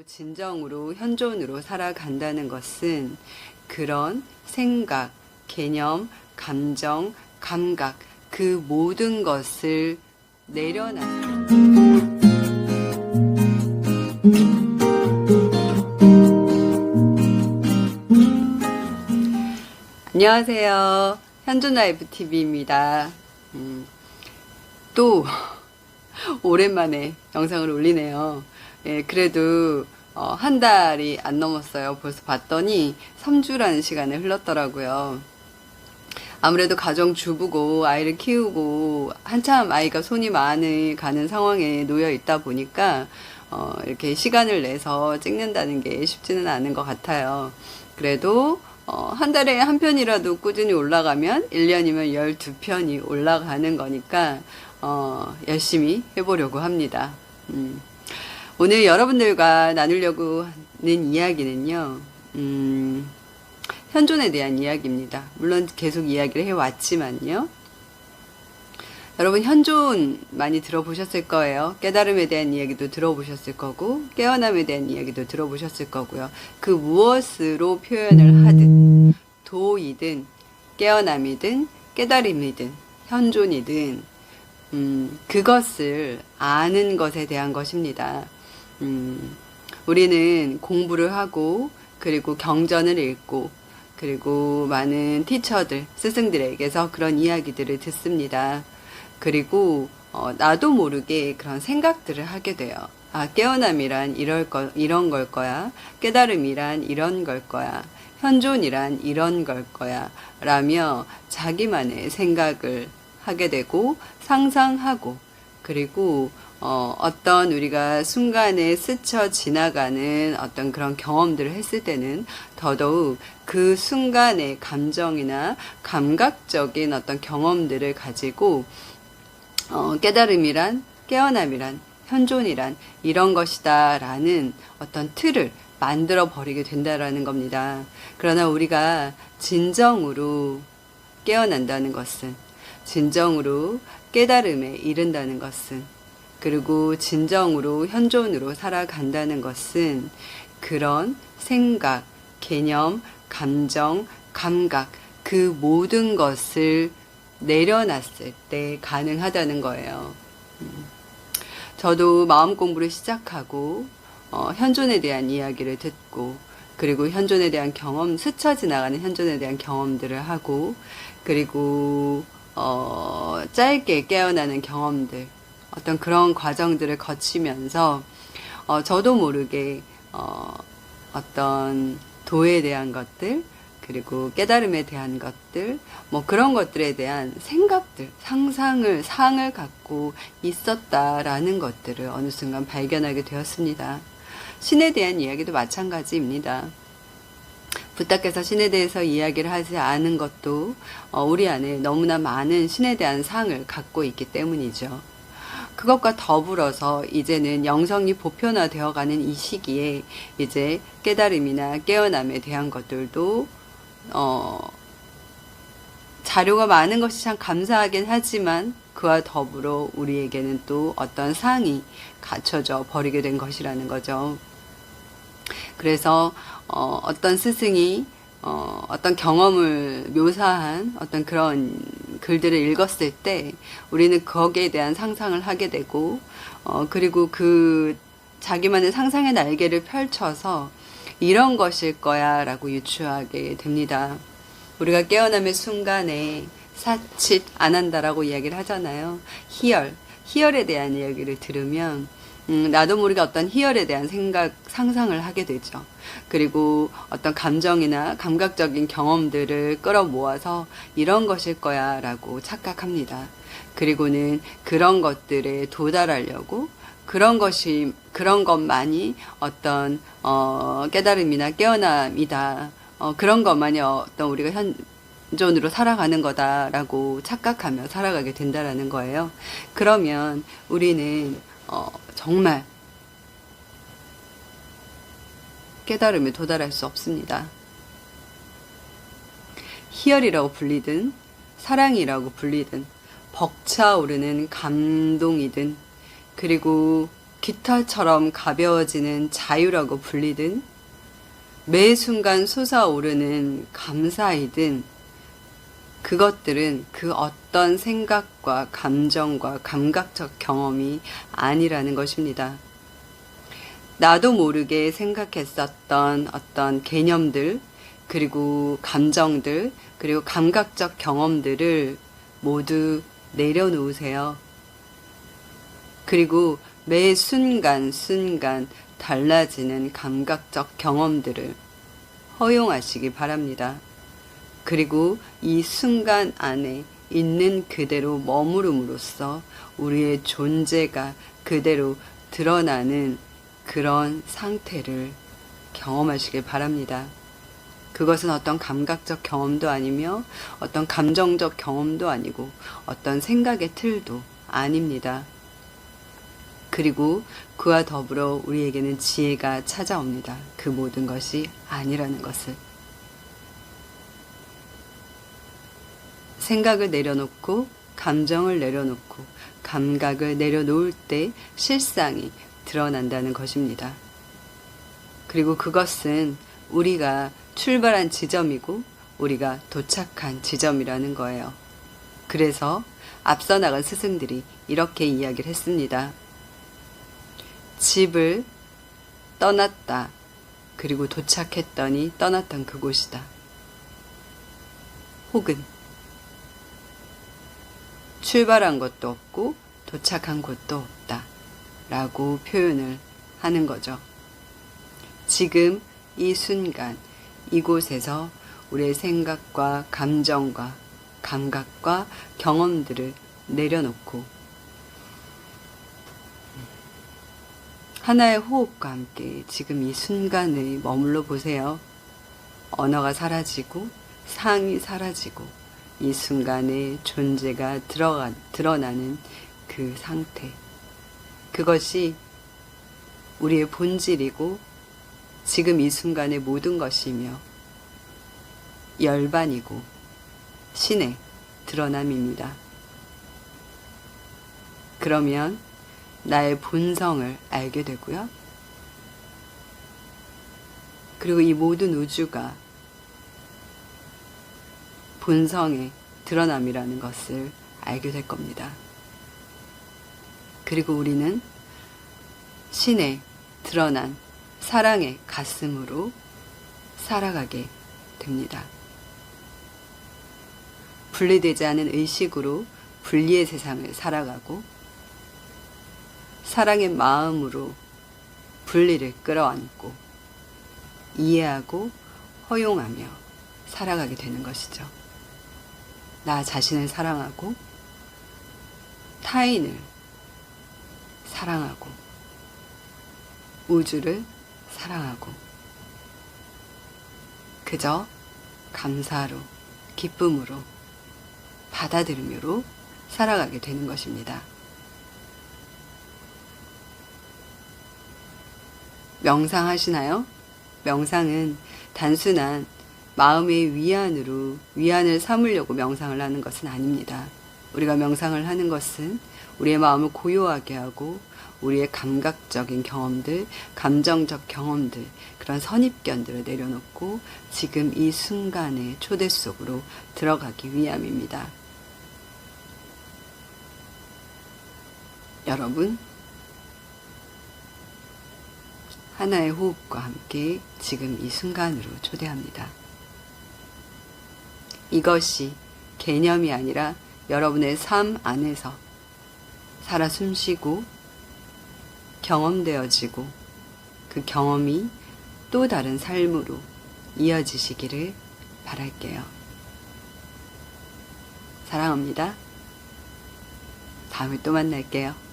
진정으로 현존으로 살아간다는 것은 그런 생각, 개념, 감정, 감각 그 모든 것을 내려놔. 안녕하세요. 현존라이브TV입니다. 또 오랜만에 영상을 올리네요. 예, 그래도 한 달이 안 넘었어요. 벌써 봤더니 3주라는 시간이 흘렀더라고요. 아무래도 가정주부고 아이를 키우고 한참 아이가 손이 많이 가는 상황에 놓여 있다 보니까 이렇게 시간을 내서 찍는다는 게 쉽지는 않은 것 같아요. 그래도 한 달에 한 편이라도 꾸준히 올라가면 1년이면 12편이 올라가는 거니까 열심히 해보려고 합니다. 오늘 여러분들과 나누려고 하는 이야기는요, 현존에 대한 이야기입니다. 물론 계속 이야기를 해왔지만요. 여러분 현존 많이 들어보셨을 거예요. 깨달음에 대한 이야기도 들어보셨을 거고 깨어남에 대한 이야기도 들어보셨을 거고요. 그 무엇으로 표현을 하든 도이든 깨어남이든 깨달음이든 현존이든 그것을 아는 것에 대한 것입니다. 우리는 공부를 하고 그리고 경전을 읽고 그리고 많은 티처들, 스승들에게서 그런 이야기들을 듣습니다. 그리고 나도 모르게 그런 생각들을 하게 돼요. 아, 깨어남이란 이런 걸 거야. 깨달음이란 이런 걸 거야. 현존이란 이런 걸 거야. 라며 자기만의 생각을 하게 되고 상상하고 그리고 어떤 우리가 순간에 스쳐 지나가는 어떤 그런 경험들을 했을 때는 더더욱 그 순간의 감정이나 감각적인 어떤 경험들을 가지고 깨달음이란 깨어남이란 현존이란 이런 것이다 라는 어떤 틀을 만들어 버리게 된다라는 겁니다. 그러나 우리가 진정으로 깨어난다는 것은 진정으로 깨달음에 이른다는 것은 그리고 진정으로 현존으로 살아간다는 것은 그런 생각, 개념, 감정, 감각 그 모든 것을 내려놨을 때 가능하다는 거예요. 저도 마음 공부를 시작하고 현존에 대한 이야기를 듣고 그리고 현존에 대한 경험, 스쳐 지나가는 현존에 대한 경험들을 하고 그리고 짧게 깨어나는 경험들 어떤 그런 과정들을 거치면서 저도 모르게 어떤 도에 대한 것들 그리고 깨달음에 대한 것들 뭐 그런 것들에 대한 생각들 상을 갖고 있었다라는 것들을 어느 순간 발견하게 되었습니다. 신에 대한 이야기도 마찬가지입니다. 부탁해서 신에 대해서 이야기를 하지 않은 것도 우리 안에 너무나 많은 신에 대한 상을 갖고 있기 때문이죠. 그것과 더불어서 이제는 영성이 보편화되어 가는 이 시기에 이제 깨달음이나 깨어남에 대한 것들도 자료가 많은 것이 참 감사하긴 하지만 그와 더불어 우리에게는 또 어떤 상이 갖춰져 버리게 된 것이라는 거죠. 그래서 어떤 스승이 어떤 경험을 묘사한 어떤 그런 글들을 읽었을 때 우리는 거기에 대한 상상을 하게 되고 그리고 그 자기만의 상상의 날개를 펼쳐서 이런 것일 거야 라고 유추하게 됩니다. 우리가 깨어남의 순간에 사칫 안 한다라고 이야기를 하잖아요. 희열에 대한 이야기를 들으면 나도 모르게 어떤 희열에 대한 상상을 하게 되죠. 그리고 어떤 감정이나 감각적인 경험들을 끌어모아서 이런 것일 거야 라고 착각합니다. 그리고는 그런 것들에 도달하려고 그런 것만이 어떤 깨달음이나 깨어남이다. 그런 것만이 어떤 우리가 현존으로 살아가는 거다라고 착각하며 살아가게 된다라는 거예요. 그러면 우리는 정말 깨달음에 도달할 수 없습니다. 희열이라고 불리든 사랑이라고 불리든 벅차오르는 감동이든 그리고 깃털처럼 가벼워지는 자유라고 불리든 매 순간 솟아오르는 감사이든 그것들은 그 어떤 생각과 감정과 감각적 경험이 아니라는 것입니다. 나도 모르게 생각했었던 어떤 개념들, 그리고 감정들, 그리고 감각적 경험들을 모두 내려놓으세요. 그리고 매 순간 달라지는 감각적 경험들을 허용하시기 바랍니다. 그리고 이 순간 안에 있는 그대로 머무름으로써 우리의 존재가 그대로 드러나는 그런 상태를 경험하시길 바랍니다. 그것은 어떤 감각적 경험도 아니며 어떤 감정적 경험도 아니고 어떤 생각의 틀도 아닙니다. 그리고 그와 더불어 우리에게는 지혜가 찾아옵니다. 그 모든 것이 아니라는 것을. 생각을 내려놓고 감정을 내려놓고 감각을 내려놓을 때 실상이 드러난다는 것입니다. 그리고 그것은 우리가 출발한 지점이고 우리가 도착한 지점이라는 거예요. 그래서 앞서 나간 스승들이 이렇게 이야기를 했습니다. 집을 떠났다. 그리고 도착했더니 떠났던 그곳이다. 혹은 출발한 것도 없고 도착한 곳도 없다. 라고 표현을 하는 거죠. 지금 이 순간 이곳에서 우리의 생각과 감정과 감각과 경험들을 내려놓고 하나의 호흡과 함께 지금 이 순간에 머물러 보세요. 언어가 사라지고 상이 사라지고 이 순간에 존재가 드러나는 그 상태. 그것이 우리의 본질이고 지금 이 순간의 모든 것이며 열반이고 신의 드러남입니다. 그러면 나의 본성을 알게 되고요. 그리고 이 모든 우주가 본성의 드러남이라는 것을 알게 될 겁니다. 그리고 우리는 신의 드러난 사랑의 가슴으로 살아가게 됩니다. 분리되지 않은 의식으로 분리의 세상을 살아가고 사랑의 마음으로 분리를 끌어안고 이해하고 허용하며 살아가게 되는 것이죠. 나 자신을 사랑하고 타인을 사랑하고 우주를 사랑하고 그저 감사로 기쁨으로 받아들임으로 살아가게 되는 것입니다. 명상하시나요? 명상은 단순한 마음의 위안을 삼으려고 명상을 하는 것은 아닙니다. 우리가 명상을 하는 것은 우리의 마음을 고요하게 하고 우리의 감각적인 경험들, 감정적 경험들, 그런 선입견들을 내려놓고 지금 이 순간의 초대 속으로 들어가기 위함입니다. 여러분, 하나의 호흡과 함께 지금 이 순간으로 초대합니다. 이것이 개념이 아니라 여러분의 삶 안에서 살아 숨쉬고 경험되어지고 그 경험이 또 다른 삶으로 이어지시기를 바랄게요. 사랑합니다. 다음에 또 만날게요.